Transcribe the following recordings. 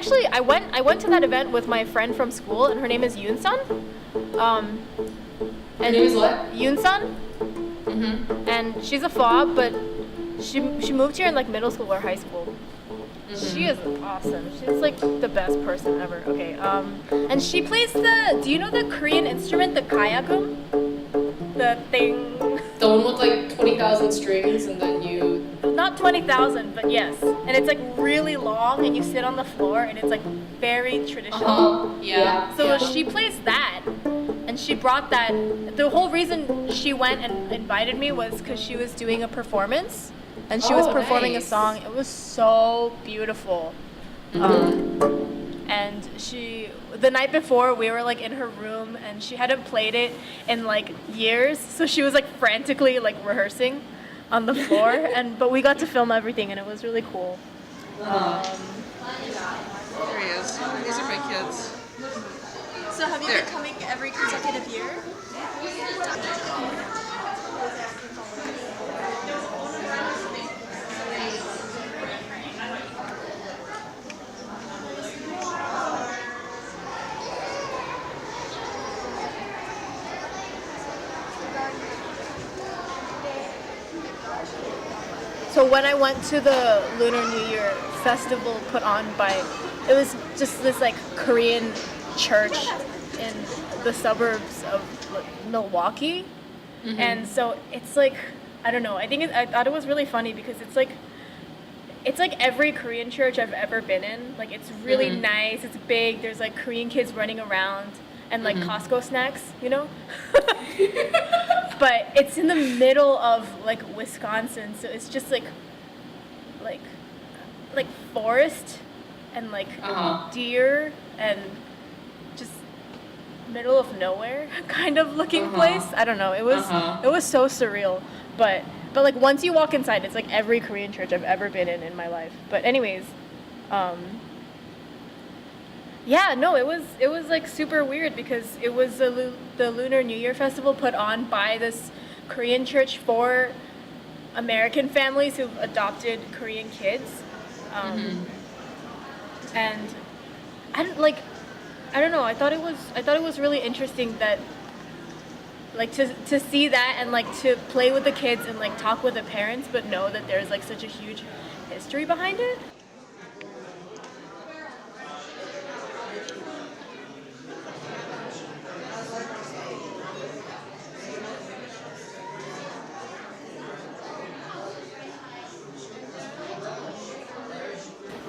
actually, I went to that event with my friend from school, and her name is Yoon-sun. Her name is what? Yoon-sun. Mm-hmm. And she's a fob, but she moved here in like middle school or high school. She is awesome. She's like the best person ever. Okay. And she plays do you know the Korean instrument, the kayagum? The thing. The one with like 20,000 strings and then you... Not 20,000, but yes. And it's like really long and you sit on the floor and it's like very traditional. Yeah. So she plays that. And she brought that. The whole reason she went and invited me was because she was doing a performance. And she was performing a song. It was so beautiful. And the night before, we were like in her room, and she hadn't played it in like years, so she was like frantically like rehearsing on the floor. But we got to film everything, and it was really cool. There he is. These are my kids. So have you been coming every consecutive year? So when I went to the Lunar New Year festival put on it was just this like Korean church in the suburbs of Milwaukee. And so it's like, I don't know, I thought it was really funny because it's like every Korean church I've ever been in. Like it's really nice, it's big, there's like Korean kids running around and like Costco snacks, you know? But it's in the middle of like Wisconsin, so it's just like forest and like deer and just middle of nowhere kind of looking place. I don't know. It was so surreal. But like once you walk inside, it's like every Korean church I've ever been in my life. But anyways, yeah, no, it was like super weird because it was the Lunar New Year festival put on by this Korean church for American families who've adopted Korean kids. And I don't know, I thought it was really interesting that like to see that and like to play with the kids and like talk with the parents, but know that there's like such a huge history behind it.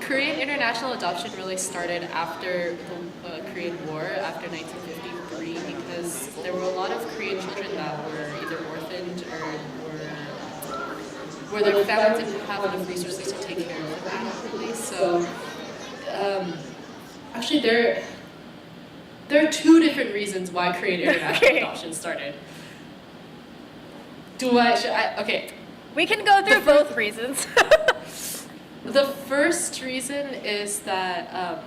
Korean international adoption really started after the Korean War, after 1953, because there were a lot of Korean children that were either orphaned or where their families didn't have enough resources to take care of them adequately. So, actually, there are two different reasons why Korean international adoption started. Okay. We can go through both reasons. The first reason is that,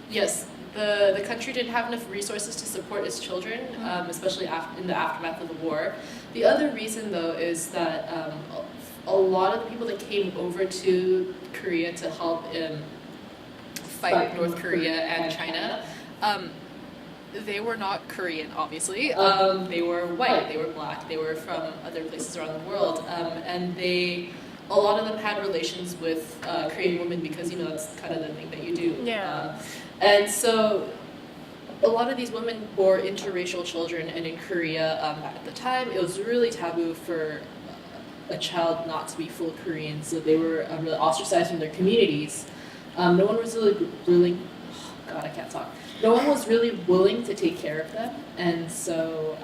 yes, the country didn't have enough resources to support its children, especially in the aftermath of the war. The other reason, though, is that a lot of the people that came over to Korea to help fight North Korea and China, they were not Korean, obviously. They were white, they were black, they were from other places around the world, and a lot of them had relations with Korean women because, you know, that's kind of the thing that you do. Yeah. And so a lot of these women bore interracial children, and in Korea at the time, it was really taboo for a child not to be full Korean, so they were really ostracized from their communities. No one was really willing, oh God, I can't talk. No one was really willing to take care of them, and so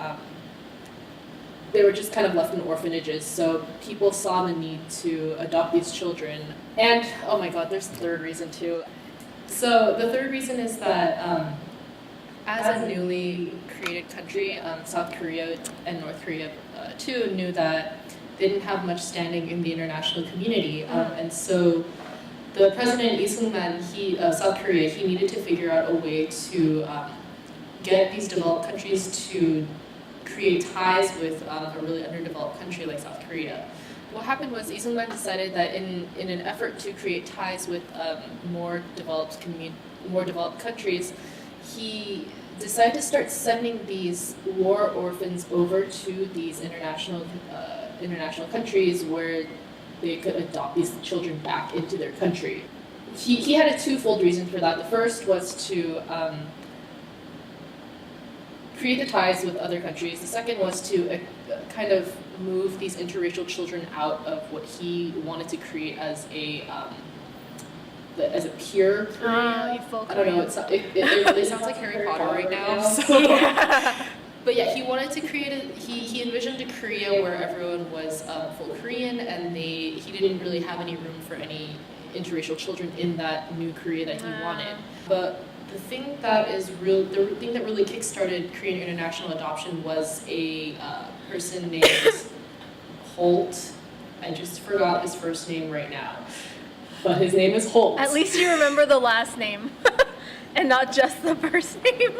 they were just kind of left in orphanages, so people saw the need to adopt these children. And, oh my God, there's a third reason too. So the third reason is that as a newly created country, South Korea and North Korea too knew that they didn't have much standing in the international community. And so the president, Lee Sung-man, South Korea, he needed to figure out a way to get these developed countries to create ties with a really underdeveloped country like South Korea. What happened was Lee decided that in an effort to create ties with more developed more developed countries, he decided to start sending these war orphans over to these international countries where they could adopt these children back into their country. He had a twofold reason for that. The first was to create the ties with other countries. The second was to kind of move these interracial children out of what he wanted to create as a pure Korean. I don't know. It really sounds like Harry Potter right now. So. But yeah, he wanted to create he envisioned a Korea where everyone was full Korean, and he didn't really have any room for any interracial children in that new Korea that he wanted. But the thing that really kickstarted Korean international adoption was a person named Holt. I just forgot his first name right now, but his name is Holt. At least you remember the last name, and not just the first name.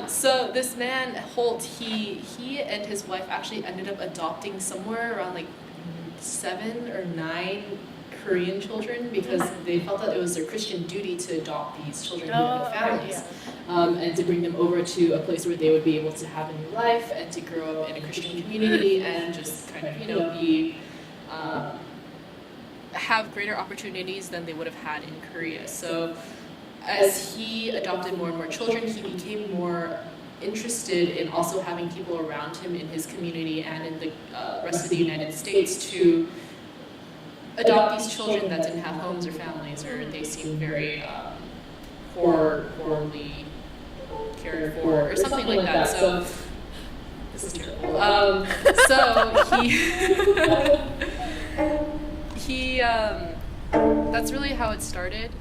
So this man Holt, he and his wife actually ended up adopting somewhere around like 7 or 9 Korean children because they felt that it was their Christian duty to adopt these children who had no families, and to bring them over to a place where they would be able to have a new life and to grow up in a Christian community and just kind of be have greater opportunities than they would have had in Korea. So as he adopted more and more children, he became more interested in also having people around him in his community and in the rest of the United States to adopt these children that didn't have homes or families, or they seemed very poorly cared for, or something like that. So this is terrible. So he that's really how it started.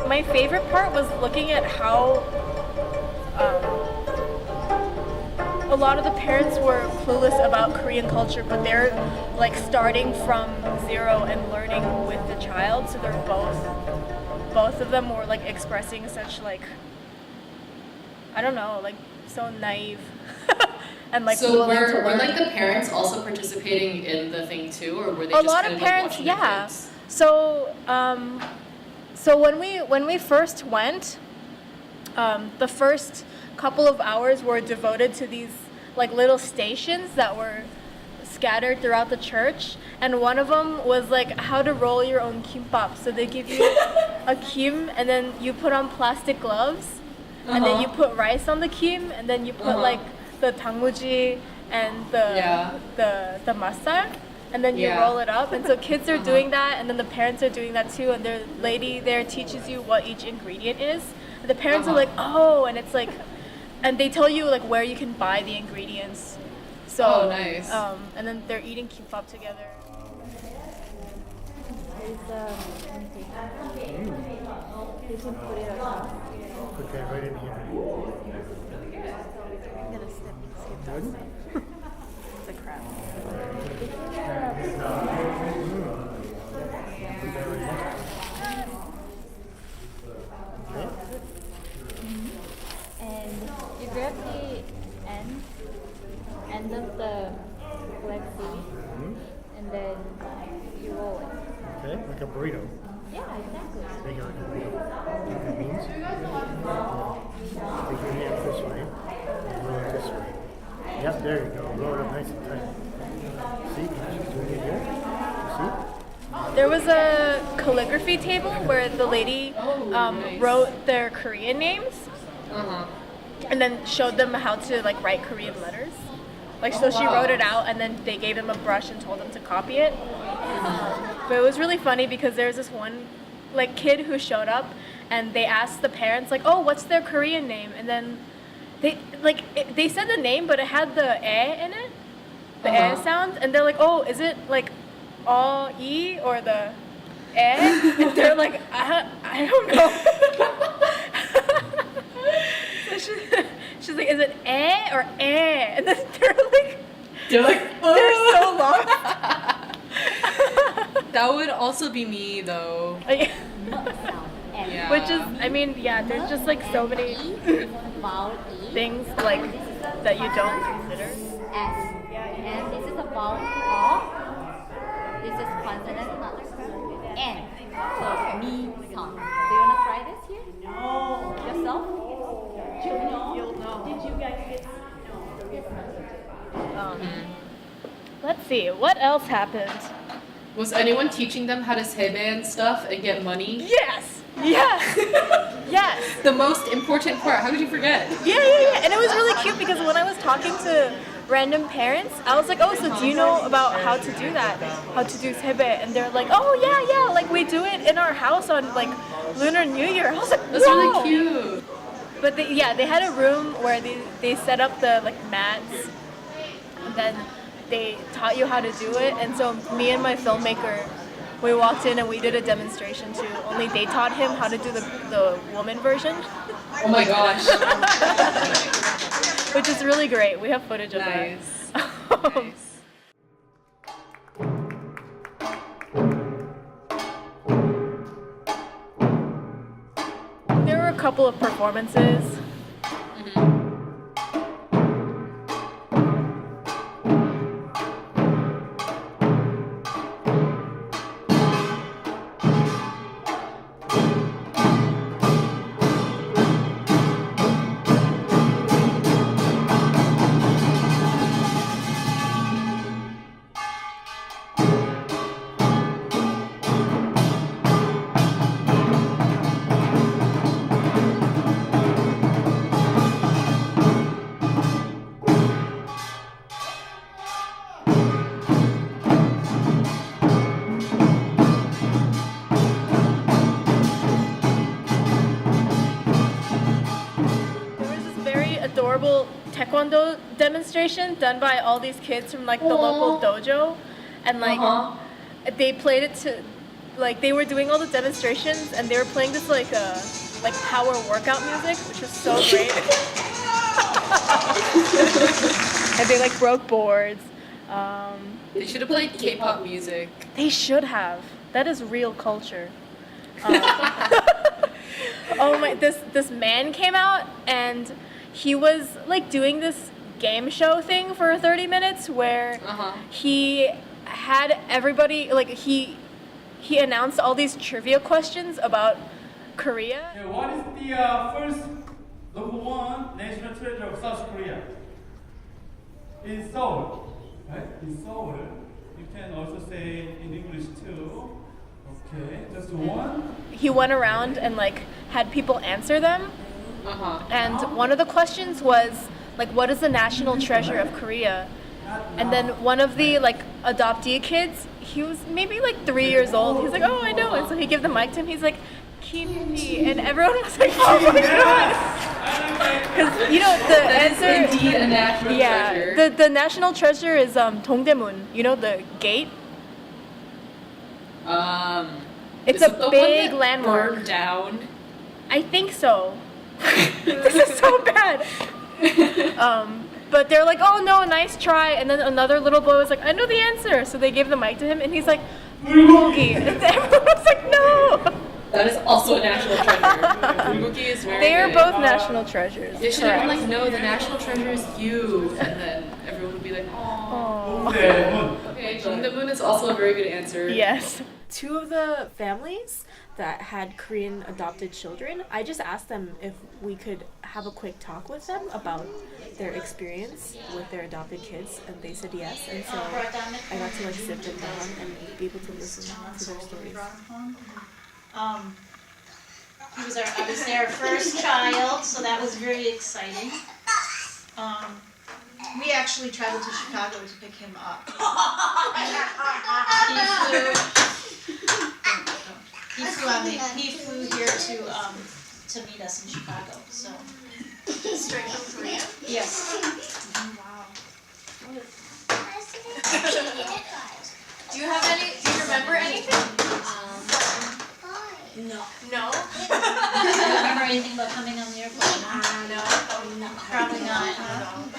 My favorite part was looking at how a lot of the parents were clueless about Korean culture, but they're like starting from zero and learning with the child. So they're both of them were like expressing such like, I don't know, like so naive and like. So were like the parents also participating in the thing too, or were they a just lot kind of of parents? like watching Yeah. the kids? So when we first went, the first couple of hours were devoted to these like little stations that were scattered throughout the church, and one of them was like how to roll your own kimbap. So they give you a kim, and then you put on plastic gloves, and then you put rice on the kim, and then you put like the tangmuji and the masar, and then you roll it up. And so kids are doing that, and then the parents are doing that too, and the lady there teaches you what each ingredient is. And the parents are like, oh, and it's like, and they tell you like where you can buy the ingredients. So nice. And then they're eating kimbap together. Put that right in here. I'm gonna skip that. It's a crab. And you grab the end of the black seed, and then you roll it. Okay, like a burrito. Yeah, exactly. Make it like a burrito. You know what that means? Take your hand this way, and roll it this way. Yep, there you go. Roll it up nice and tight. See, she's doing it here. You see? There was a calligraphy table where the lady nice. wrote their Korean names, and then showed them how to like write Korean letters. Like so, she wrote it out, and then they gave them a brush and told them to copy it. But it was really funny because there's this one like kid who showed up, and they asked the parents like, "Oh, what's their Korean name?" And then they said the name, but it had the "e" in it, the "e" sound, and they're like, "Oh, is it like all "e" or the "e"?" And they're like, "I don't know." So she's like, "Is it "e" or "e"?" And then they're like, they're so lost. That would also be me though. Yeah. Which is, I mean, yeah, there's just like so many things like that you don't consider. S. And this is a vowel of. This is consonant, not like N. So me, son. Do you wanna try this here? No. Yourself? You'll know. Did you guys get? Let's see, what else happened? Was anyone teaching them how to sebe and stuff and get money? Yes! Yes! Yes! The most important part. How did you forget? Yeah. And it was really cute because when I was talking to random parents, I was like, oh, so do you know about how to do that? How to do sebe? And they're like, oh, yeah, like we do it in our house on like Lunar New Year. I was like, That's really whoa! cute. But they had a room where they set up the like mats, and then they taught you how to do it. And so me and my filmmaker, we walked in and we did a demonstration too. Only they taught him how to do the woman version. Oh my gosh. Which is really great. We have footage of Nice. that. Nice. There were a couple of performances. Adorable taekwondo demonstration done by all these kids from like the local dojo, and like they played it to like they were doing all the demonstrations and they were playing this like power workout music, which was so great. And they like broke boards. They should have played K-pop music. They should have. That is real culture. Oh my! This man came out and he was like doing this game show thing for 30 minutes where he had everybody like he announced all these trivia questions about Korea. Okay, what is the first number one national treasure of South Korea? In Seoul. right? In Seoul. You can also say in English too. Okay, just one. He went around and like had people answer them. Uh-huh. And one of the questions was like, what is the national treasure of Korea? And then one of the like adoptee kids, he was maybe like 3 years old. He's like, oh, I know. And so he gave the mic to him. He's like, Kimchi. And everyone was like, oh my god. Because you know the answer. Indeed, a national treasure. Yeah, the national treasure is Dongdaemun. You know the gate. It's is a it the big one that landmark. burned down. I think so. This is so bad. But they're like, oh no, nice try. And then another little boy was like, I know the answer. So they gave the mic to him, and he's like, bulgogi. And everyone was like, no. That is also a national treasure. Bulgogi is very They are good. both national treasures. They should have been like, no, the national treasure is you. And then everyone would be like, oh. Okay, Dongdaemun is also a very good answer. Yes. Two of the families that had Korean adopted children, I just asked them if we could have a quick talk with them about their experience with their adopted kids, and they said yes. And so I got to like sit them down and be able to listen to their stories. He was obviously our first child, so that was very exciting. We actually traveled to Chicago to pick him up. He flew here to meet us in Chicago. So Straight from Korea? yes. Wow. Do you remember anything? No. No? Do you remember anything about coming on the airplane? No. Probably not.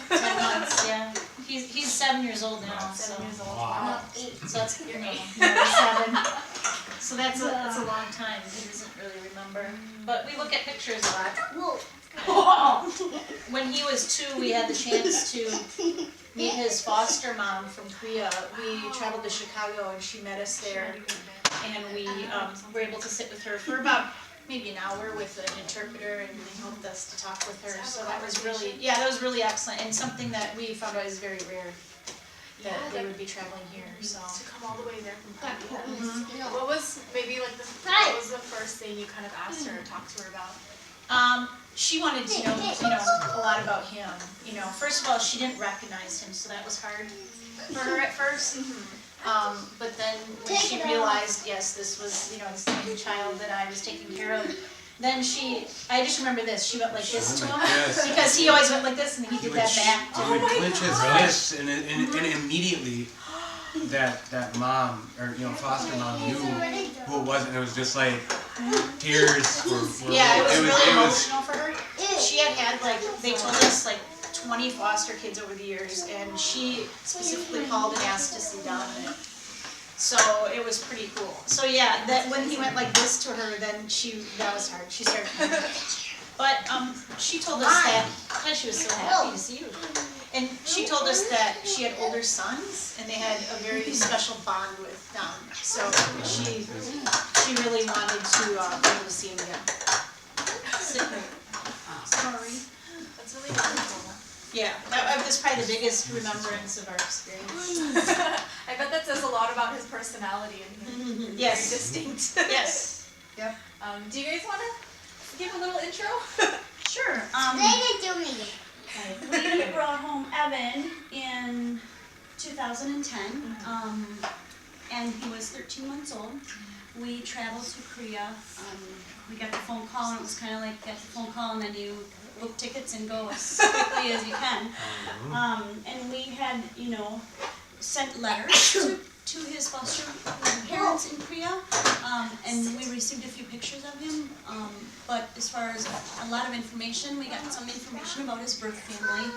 10 months, yeah. He's 7 years old now. 7 years old. Wow. So that's you're 7. So that's a long time. He doesn't really remember. But we look at pictures a lot. When he was 2, we had the chance to meet his foster mom from Korea. We traveled to Chicago and she met us there. And we were able to sit with her for about maybe an hour with an interpreter, and they helped us to talk with her. So that was really excellent, and something that we found out is very rare, that they would be traveling here. So To come all the way there from Korea. What was what was the first thing you kind of asked her or talked to her about? she wanted to know, a lot about him. First of all, she didn't recognize him, so that was hard for her at first. But then when she realized, yes, this was, the same child that I was taking care of, then I just remember this, she went like this to him, because he always went like this, and he did that back to He would clench his fists, and immediately that mom, or foster mom, knew who it was, and it was just like tears were yeah, it was really emotional for her. She had they told us 20 foster kids over the years, and she specifically called and asked to see Donovan. So it was pretty cool. So yeah, that when he went like this to her, then that was hard. She started crying. But she told us that, she was so happy to see you. And she told us that she had older sons, and they had a very special bond with them. So she really wanted to be able to see him again. Sorry. That's really wonderful. Yeah, that was probably the biggest remembrance of our experience. I bet that says a lot about his personality and his Yes. very distinct. Yes. Yep. Do you guys want to give a little intro? Sure. We brought home Evan in 2010, and he was 13 months old. We traveled to Korea. We got the phone call, and it was kind of like get the phone call, and then you book tickets and go as quickly as you can. And we had, sent letters to his foster parents in Korea, and we received a few pictures of him. But as far as a lot of information, we got some information about his birth family.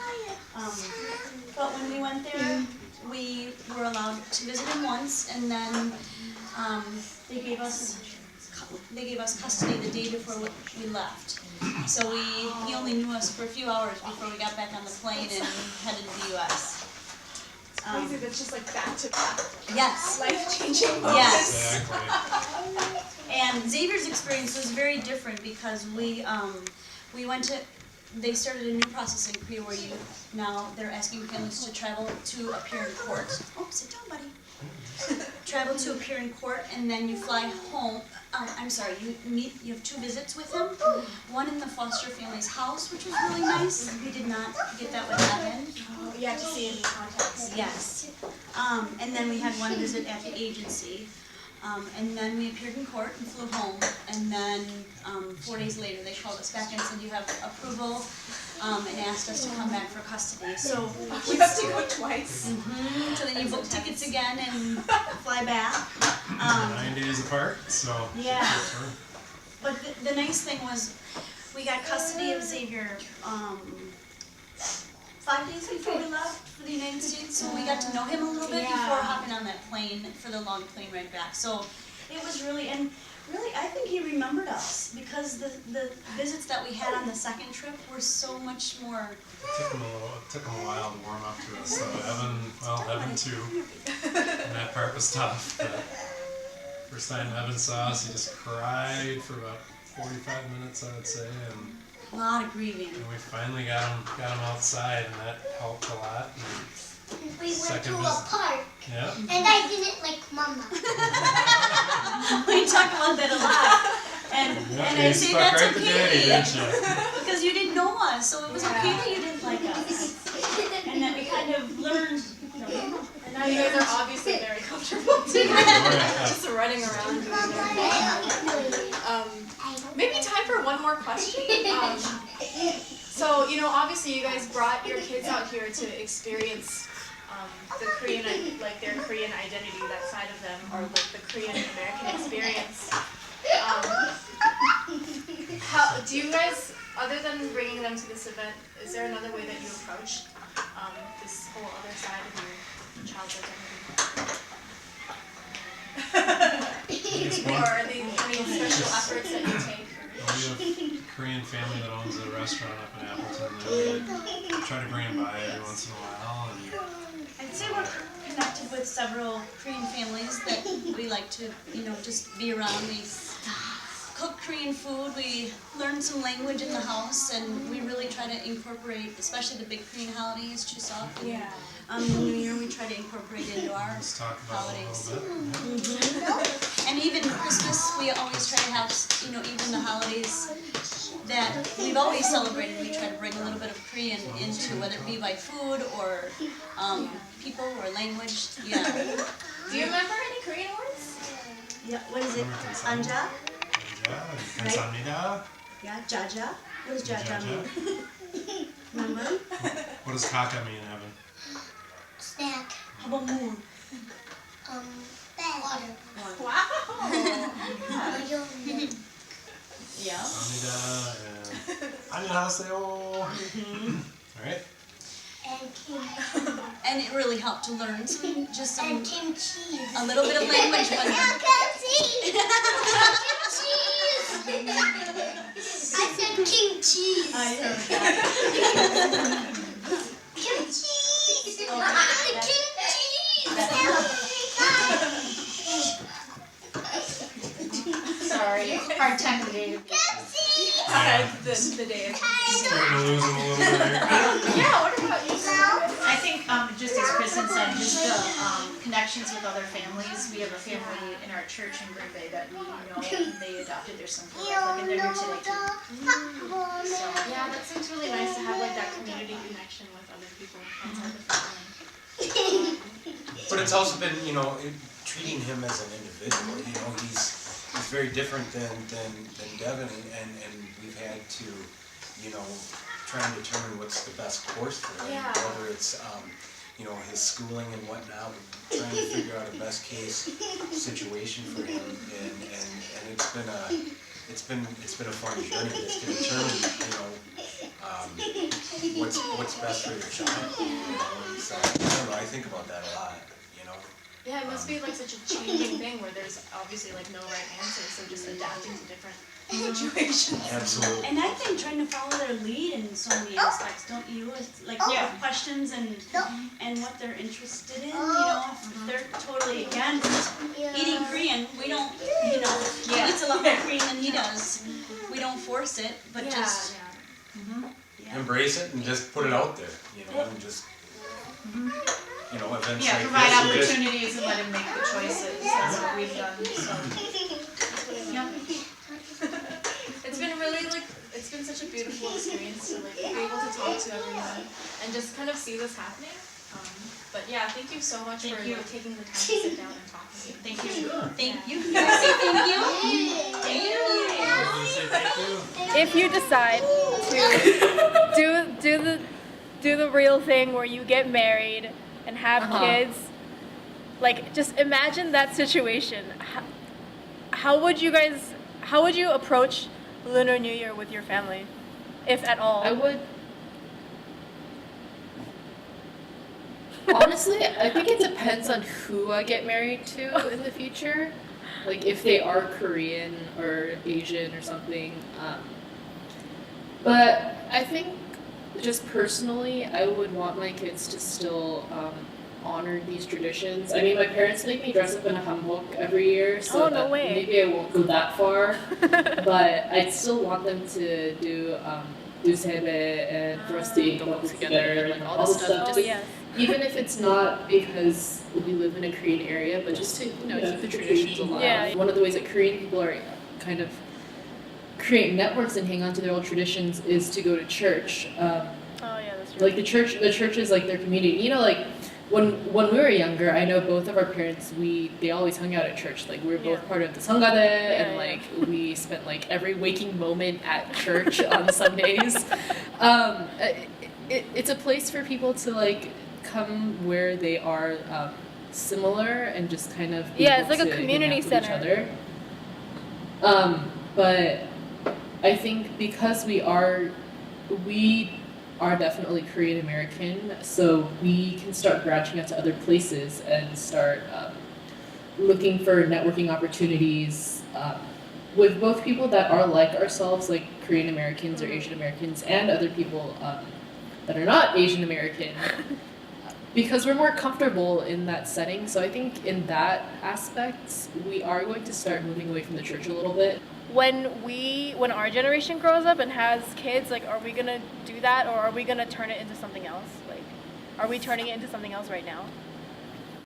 But when we went there, we were allowed to visit him once, and then they gave us custody the day before we left. So he only knew us for a few hours before we got back on the plane and headed to the U.S. Crazy, that's just back to back. Yes. Life-changing moments. Yes. And Xavier's experience was very different because we went to they started a new process in Korea where they're asking families to travel to appear in court. Oh, sit down, buddy. Travel to appear in court, and then you fly home. You have 2 visits with him. One in the foster family's house, which was really nice. We did not get that with Evan. Oh, you have to see any context. Yes. And then we had one visit at the agency. And then we appeared in court and flew home. And then 4 days later, they called us back and said, you have approval, and asked us to come back for custody. So you have to go twice. So then you book tickets again and fly back. 9 days apart, so. Yeah. But the nice thing was, we got custody of Xavier 5 days before we left for the United States, so we got to know him a little bit before hopping on that plane for the long plane ride back. So it was really, I think he remembered us because the visits that we had on the second trip were so much more. It took him a while to warm up to us. So Evan too, and that part was tough. But first time Evan saw us, he just cried for about 45 minutes, I would say, and a lot of grieving. And we finally got him outside, and that helped a lot. And we went to a park. Yeah. And I didn't like Mama. We talk about that a lot. And I say that's right okay. Because you didn't know us, so it was okay that you didn't like us. And that we kind of learned. And now you guys are obviously very comfortable together. Just running around. Maybe time for one more question. So, obviously you guys brought your kids out here to experience the Korean, their Korean identity, that side of them, or the Korean American experience. How do you guys, other than bringing them to this event, is there another way that you approach this whole other side of your child's identity? Or are there any special efforts that you take? We have a Korean family that owns a restaurant up in Appleton that we try to bring them by every once in a while. And I'd say we're connected with several Korean families that we like to, just be around. We cook Korean food, we learn some language in the house, and we really try to incorporate, especially the big Korean holidays, Chuseok. And the New Year, we try to incorporate into our holidays. And even Christmas, we always try to have, even the holidays that we've always celebrated, we try to bring a little bit of Korean into, whether it be by food or people or language. Yeah. Do you remember any Korean words? Yeah. What is it? Anja? 감사합니다. Yeah. Jaja. What does Jaja mean? Remember? What does kaka mean, Evan? Snack. How about moon? Water. Wow. Yeah. 감사합니다 and 안녕하세요. All right. And kimchi. And it really helped to learn some, And kimchi. a little bit of language. But I said kimchi. I heard Kimchi. Sorry, hard time today. The day of Starting to lose them a little bit here. Yeah, what about you? I think just as Kristen said, just the connections with other families. We have a family in our church in Green Bay that we know they adopted their son from Catholic, and they're here today too. So, yeah, that seems really nice to have that community connection with other people outside the family. But it's also been, treating him as an individual. He's very different than Devin, and we've had to, try and determine what's the best course for him. Yeah. Whether it's, his schooling and whatnot, we're trying to figure out a best case situation for him, and it's been a fun journey just to determine, what's best for your child. And so I don't know, I think about that a lot. Yeah, it must be such a changing thing where there's obviously no right answer, so just adapting to different situations. Absolutely. And I think trying to follow their lead in so many aspects, don't you? It's questions and what they're interested in. If they're totally against eating Korean, we don't. He eats a lot more Korean than he does. We don't force it, but just. embrace it and just put it out there, you know, and just, you know, events Yeah, like provide this and just, opportunities and let him make the choices. That's what we've done. So, yeah. It's been really it's been such a beautiful experience to be able to talk to everyone and just kind of see this happening. But yeah, thank you so much for taking the time to sit down and talk with me. Thank you. Thank you. If you decide to do the real thing where you get married and have kids, like just imagine that situation. How would you approach Lunar New Year with your family, if at all? I would. Honestly, I think it depends on who I get married to in the future. Like if they are Korean or Asian or something. But I think just personally, I would want my kids to still honor these traditions. I mean, my parents make me dress up in a hanbok every year, so maybe I won't go that far. But I'd still want them to do sebe and for us to eat together and like all this stuff. Just, even if it's not because we live in a Korean area, but just to keep the traditions alive. Yeah. One of the ways that Korean people are kind of create networks and hang on to their old traditions is to go to church. That's true. Like the church is like their community. You know, like when we were younger, I know both of our parents, they always hung out at church. Like we were both part of the Sangade, and like we spent like every waking moment at church on Sundays. It's a place for people to like come where they are similar and just kind of be it's like able a to community hang out center. with each other. But I think because we are definitely Korean American, so we can start branching out to other places and start looking for networking opportunities with both people that are like ourselves, like Korean Americans or Asian Americans, and other people that are not Asian American, because we're more comfortable in that setting. So I think in that aspect, we are going to start moving away from the church a little bit. When our generation grows up and has kids, like, are we gonna do that, or are we gonna turn it into something else? Like, are we turning it into something else right now?